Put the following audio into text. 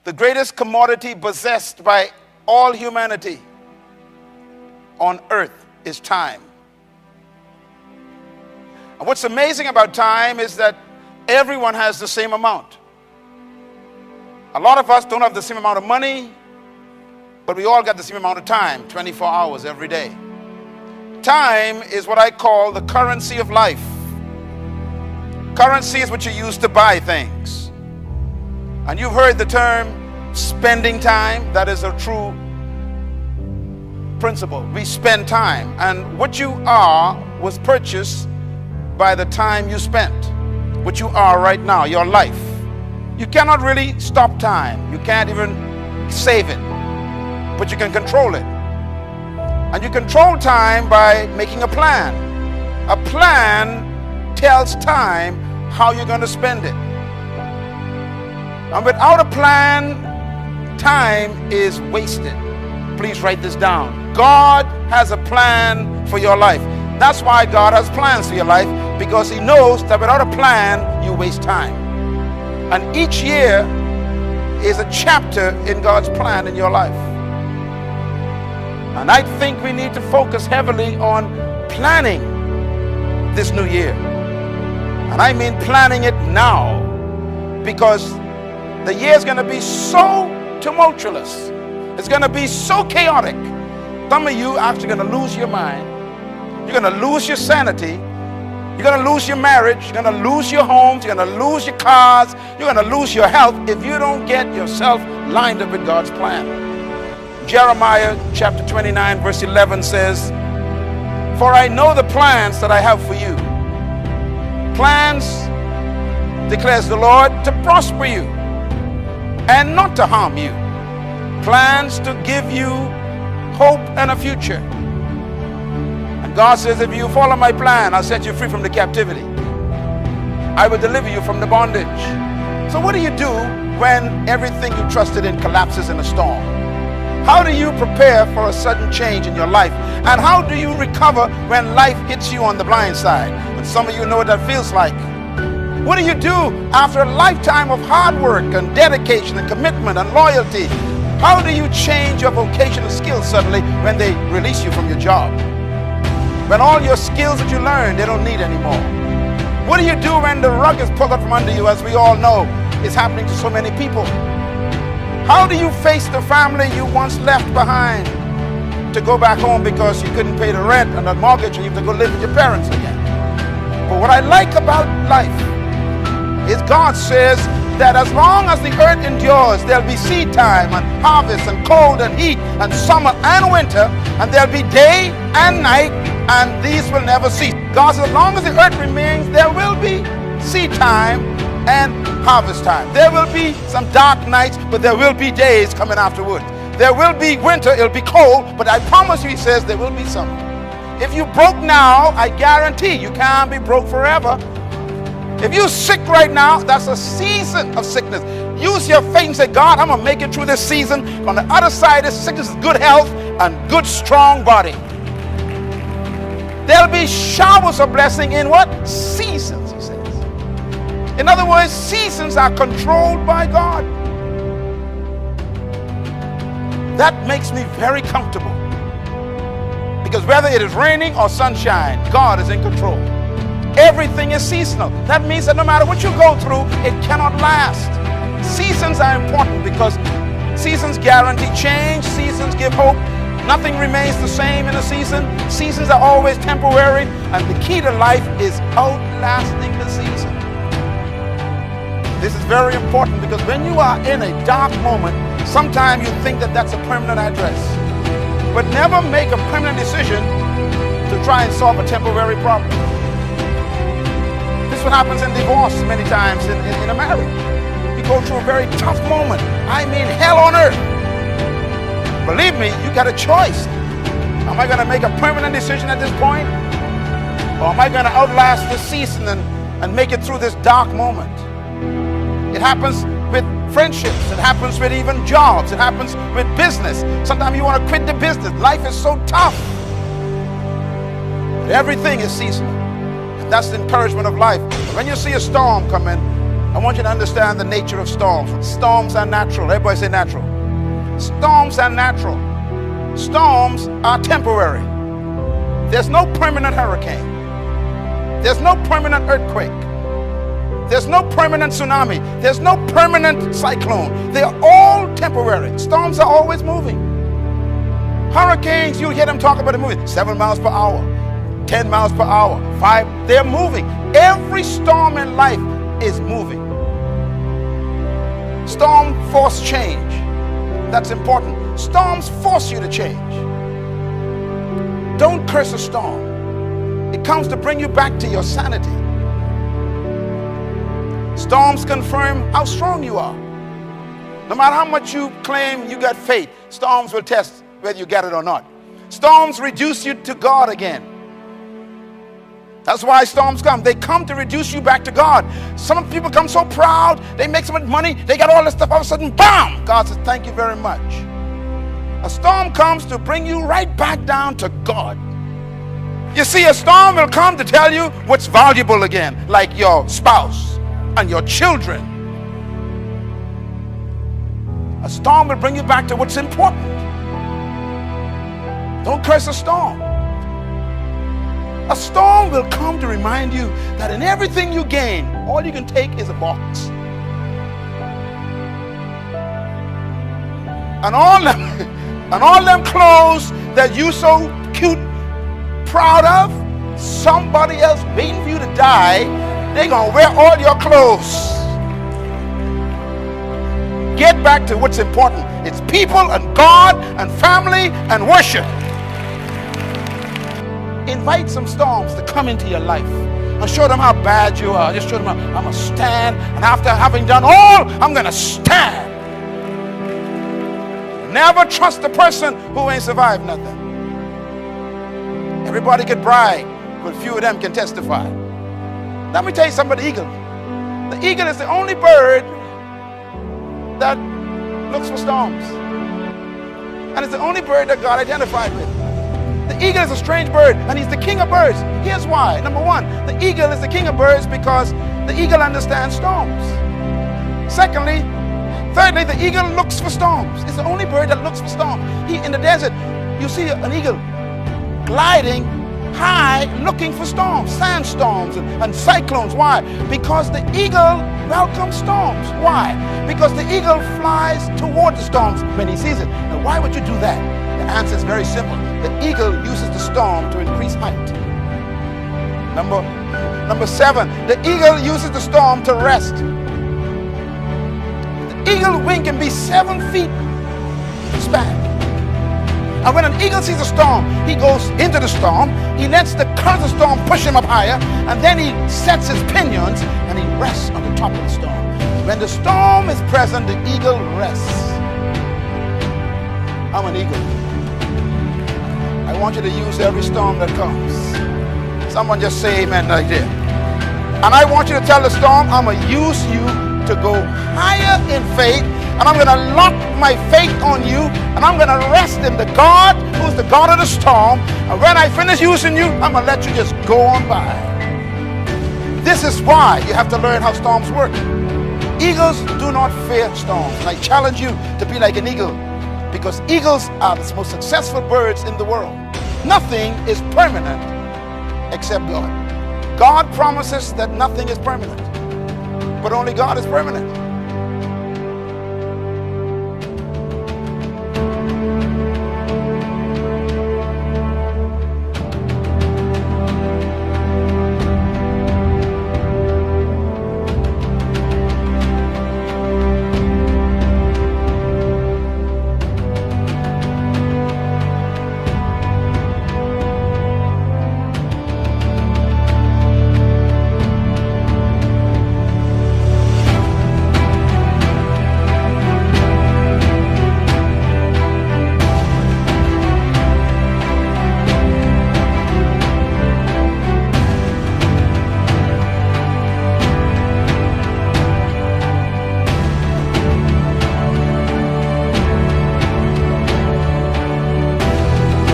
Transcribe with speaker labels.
Speaker 1: The greatest commodity possessed by all humanity on earth is time. And what's amazing about time is that everyone has the same amount. A lot of us don't have the same amount of money, but we all got the same amount of time, 24 hours every day. Time is what I call the currency of life. Currency is what you use to buy things. And you've heard the term spending time. That is a true principle. We spend time. And what you are was purchased by the time you spent. What you are right now, your life. You cannot really stop time. You can't even save it. But you can control it. And you control time by making a plan. A plan tells time how you're going to spend it. And without a plan, time is wasted. Please write this down. God has a plan for your life. That's why God has plans for your life, because He knows that without a plan, you waste time. And each year is a chapter in God's plan in your life. And I think we need to focus heavily on planning this new year. And I mean planning it now, because the year is going to be so tumultuous. It's going to be so chaotic. Some of you are actually going to lose your mind. You're going to lose your sanity. You're going to lose your marriage. You're going to lose your homes. You're going to lose your cars. You're going to lose your health if you don't get yourself lined up with God's plan. Jeremiah chapter 29 verse 11 says, "For I know the plans that I have for you. Plans, declares the Lord, to prosper you and not to harm you. Plans to give you hope and a future." And God says, if you follow my plan, I'll set you free from the captivity. I will deliver you from the bondage. So what do you do when everything you trusted in collapses in a storm? How do you prepare for a sudden change in your life? And how do you recover when life hits you on the blind side? And some of you know what that feels like. What do you do after a lifetime of hard work and dedication and commitment and loyalty? How do you change your vocational skills suddenly when they release you from your job? When all your skills that you learned, they don't need anymore? What do you do when the rug is pulled out from under you, as we all know is happening to so many people? How do you face the family you once left behind to go back home because you couldn't pay the rent and the mortgage and you have to go live with your parents again? But what I like about life is God says that as long as the earth endures, there'll be seed time and harvest and cold and heat and summer and winter, and there'll be day and night, and these will never cease. God says as long as the earth remains, there will be seed time and harvest time. There will be some dark nights, but there will be days coming afterwards. There will be winter, it'll be cold, but I promise you, He says, there will be summer. If you broke now, I guarantee you can't be broke forever. If you're sick right now, that's a season of sickness. Use your faith and say, God, I'm going to make it through this season. On the other side of this sickness is good health and good, strong body. There'll be showers of blessing in what? Seasons, He says. In other words, seasons are controlled by God. That makes me very comfortable. Because whether it is raining or sunshine, God is in control. Everything is seasonal. That means that no matter what you go through, it cannot last. Seasons are important because seasons guarantee change. Seasons give hope. Nothing remains the same in a season. Seasons are always temporary. And the key to life is outlasting the season. This is very important because when you are in a dark moment, sometimes you think that that's a permanent address. But never make a permanent decision to try and solve a temporary problem. This is what happens in divorce many times in a marriage. You go through a very tough moment. I mean hell on earth. Believe me, you got a choice. Am I going to make a permanent decision at this point? Or am I going to outlast this season and make it through this dark moment? It happens with friendships. It happens with even jobs. It happens with business. Sometimes you want to quit the business. Life is so tough. But everything is seasonal. And that's the encouragement of life. When you see a storm coming, I want you to understand the nature of storms. Storms are natural. Everybody say natural. Storms are natural. Storms are temporary. There's no permanent hurricane. There's no permanent earthquake. There's no permanent tsunami. There's no permanent cyclone. They are all temporary. Storms are always moving. Hurricanes, you hear them talk about it moving. 7 miles per hour, 10 miles per hour, 5. They're moving. Every storm in life is moving. Storm force change. That's important. Storms force you to change. Don't curse a storm. It comes to bring you back to your sanity. Storms confirm how strong you are. No matter how much you claim you got faith, storms will test whether you get it or not. Storms reduce you to God again. That's why storms come. They come to reduce you back to God. Some people come so proud, they make so much money, they got all this stuff, all of a sudden, bam! God says, thank you very much. A storm comes to bring you right back down to God. You see, a storm will come to tell you what's valuable again, like your spouse and your children. A storm will bring you back to what's important. Don't curse a storm. A storm will come to remind you that in everything you gain, all you can take is a box. And all them clothes that you so cute, proud of, somebody else waiting for you to die, they're going to wear all your clothes. Get back to what's important. It's people and God and family and worship. Invite some storms to come into your life and show them how bad you are. Just show them I'm going to stand, and after having done all, I'm going to stand. Never trust a person who ain't survived nothing. Everybody could brag, but few of them can testify. Let me tell you something about the eagle. The eagle is the only bird that looks for storms. And it's the only bird that God identified with. The eagle is a strange bird, and he's the king of birds. Here's why. Number one, the eagle is the king of birds because the eagle understands storms. Thirdly, the eagle looks for storms. It's the only bird that looks for storms. In the desert, you see an eagle gliding high looking for storms, sandstorms and cyclones. Why? Because the eagle welcomes storms. Why? Because the eagle flies toward the storms when he sees it. Now, why would you do that? The answer is very simple. The eagle uses the storm to increase height. Number 7, the eagle uses the storm to rest. The eagle wing can be 7 feet span. And when an eagle sees a storm, he goes into the storm, he lets the current of the storm push him up higher, and then he sets his pinions and he rests on the top of the storm. When the storm is present, the eagle rests. I'm an eagle. I want you to use every storm that comes. Someone just say amen right there. And I want you to tell the storm, I'm going to use you to go higher in faith, and I'm going to lock my faith on you, and I'm going to rest in the God who's the God of the storm. And when I finish using you, I'm going to let you just go on by. This is why you have to learn how storms work. Eagles do not fear storms. And I challenge you to be like an eagle, because eagles are the most successful birds in the world. Nothing is permanent except God. God promises that nothing is permanent, but only God is permanent.